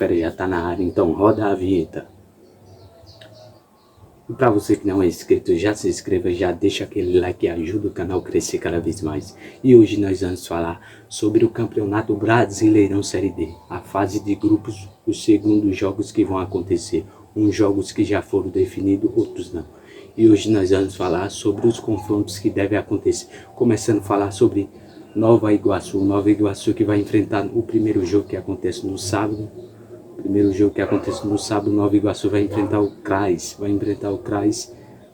fera já tá na área, então roda a vinheta. E para você que não é inscrito, já se inscreva, já deixa aquele like e ajuda o canal a crescer cada vez mais. E hoje nós vamos falar sobre o Campeonato Brasileirão Série D, a fase de grupos, os segundos jogos que vão acontecer. Uns jogos que já foram definidos, outros não. E hoje nós vamos falar sobre os confrontos que devem acontecer, começando a falar sobre Nova Iguaçu que vai enfrentar o primeiro jogo que acontece no sábado. Primeiro jogo que acontece no sábado, Nova Iguaçu vai enfrentar o CRAS,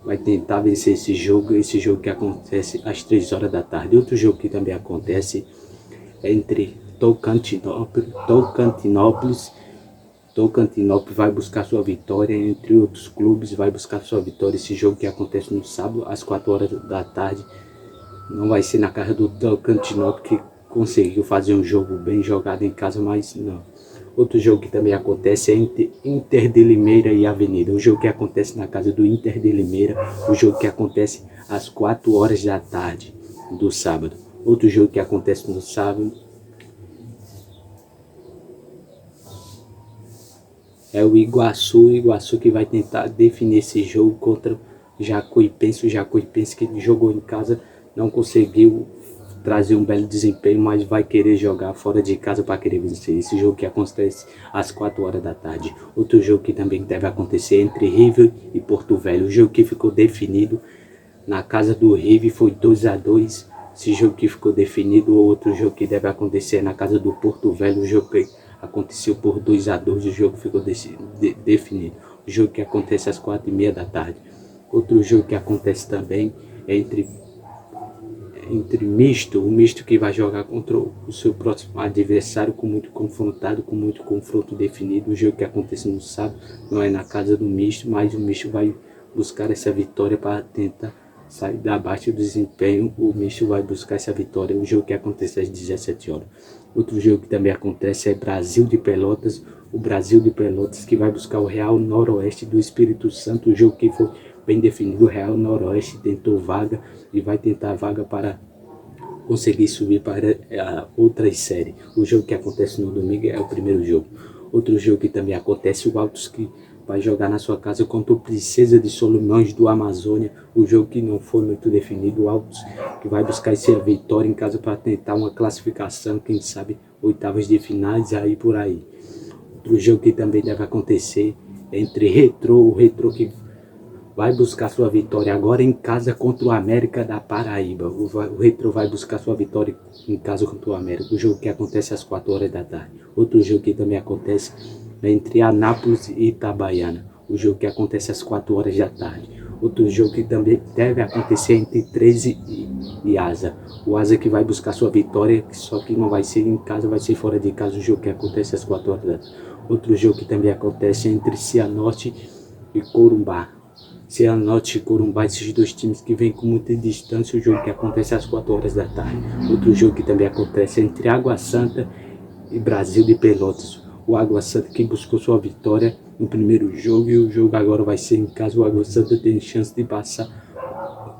vai tentar vencer esse jogo que acontece às 3 horas da tarde. Outro jogo que também acontece é entre Tocantinópolis vai buscar sua vitória, entre outros clubes vai buscar sua vitória. Esse jogo que acontece no sábado às 4 horas da tarde, não vai ser na casa do Tocantinópolis, que conseguiu fazer um jogo bem jogado em casa, mas não. Outro jogo que também acontece é entre Inter de Limeira e Avenida. O jogo que acontece na casa do Inter de Limeira, o jogo que acontece às 4 horas da tarde do sábado. Outro jogo que acontece no sábado é o Iguaçu que vai tentar definir esse jogo contra o Jacuipense. O Jacuipense que jogou em casa não conseguiu trazer um belo desempenho, mas vai querer jogar fora de casa para querer vencer. Esse jogo que acontece às 4 horas da tarde. Outro jogo que também deve acontecer é entre River e Porto Velho. O jogo que ficou definido na casa do River foi 2-2. Esse jogo que ficou definido. Outro jogo que deve acontecer na casa do Porto Velho. O jogo que aconteceu por 2-2. O jogo ficou definido. O jogo que acontece às 4h30 da tarde. Outro jogo que acontece também é entre Misto, o Misto que vai jogar contra o seu próximo adversário, com muito confronto definido. O jogo que acontece no sábado não é na casa do Misto, mas o Misto vai buscar essa vitória para tentar sair da baixa do desempenho. O Misto vai buscar essa vitória. O jogo que acontece às 17 horas. Outro jogo que também acontece é Brasil de Pelotas. O Brasil de Pelotas que vai buscar o Real Noroeste do Espírito Santo. O jogo que foi bem definido. O Real Noroeste tentou vaga e vai tentar vaga para conseguir subir para a outra série. O jogo que acontece no domingo é o primeiro jogo. Outro jogo que também acontece, o Altos que vai jogar na sua casa contra o Princesa de Solimões do Amazônia. O jogo que não foi muito definido. O Altos que vai buscar essa vitória em casa para tentar uma classificação, quem sabe oitavas de finais, aí por aí. Outro jogo que também deve acontecer é entre o Retrô que vai buscar sua vitória agora em casa contra o América da Paraíba. O Retrô vai buscar sua vitória em casa contra o América. O jogo que acontece às 4 horas da tarde. Outro jogo que também acontece é entre Anápolis e Itabaiana. O jogo que acontece às 4 horas da tarde. Outro jogo que também deve acontecer é entre 13 e Asa. O Asa que vai buscar sua vitória, só que não vai ser em casa, vai ser fora de casa. O jogo que acontece às 4 horas da tarde. Outro jogo que também acontece é entre Cianorte e Corumbá. Cianorte e Corumbá, esses dois times que vêm com muita distância. O jogo que acontece às 4 horas da tarde. Outro jogo que também acontece é entre Água Santa e Brasil de Pelotas. O Água Santa que buscou sua vitória no primeiro jogo, e o jogo agora vai ser em casa. O Água Santa tem chance de passar.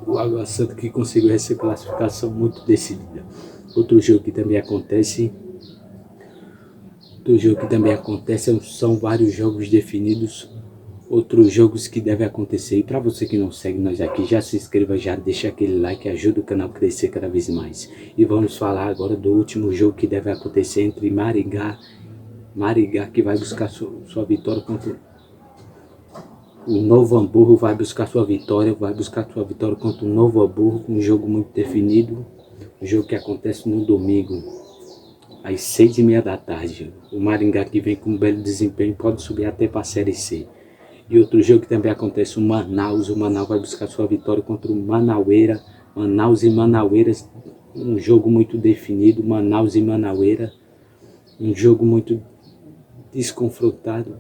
O Água Santa que conseguiu essa classificação muito decidida. Outro jogo que também acontece são vários jogos definidos. Outros jogos que devem acontecer. E para você que não segue nós aqui, já se inscreva, já deixa aquele like, ajuda o canal a crescer cada vez mais. E vamos falar agora do último jogo que deve acontecer entre Maringá que vai buscar sua vitória contra o Novo Hamburgo. Vai buscar sua vitória contra o Novo Hamburgo, um jogo muito definido. Um jogo que acontece no domingo às 6h30 da tarde. O Maringá que vem com um belo desempenho pode subir até para a Série C. E outro jogo que também acontece, o Manaus vai buscar sua vitória contra o Manaueira. Manaus e Manaueiras, um jogo muito definido. Manaus e Manaueira, um jogo muito desconfrontado.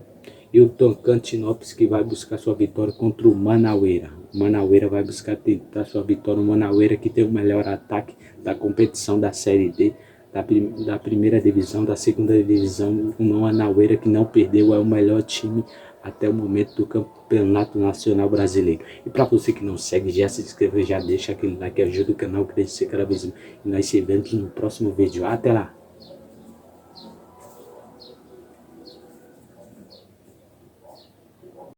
E o Tocantinópolis que vai buscar sua vitória contra o Manaueira. O Manaueira vai buscar tentar sua vitória. O Manaueira que tem o melhor ataque da competição da Série D, da primeira divisão, da segunda divisão. O Manaueira que não perdeu, é o melhor time até o momento do Campeonato Nacional Brasileiro. E para você que não segue, já se inscreva, já deixa aquele like, ajuda o canal a crescer cada vez mais. E nós se vemos no próximo vídeo. Até lá!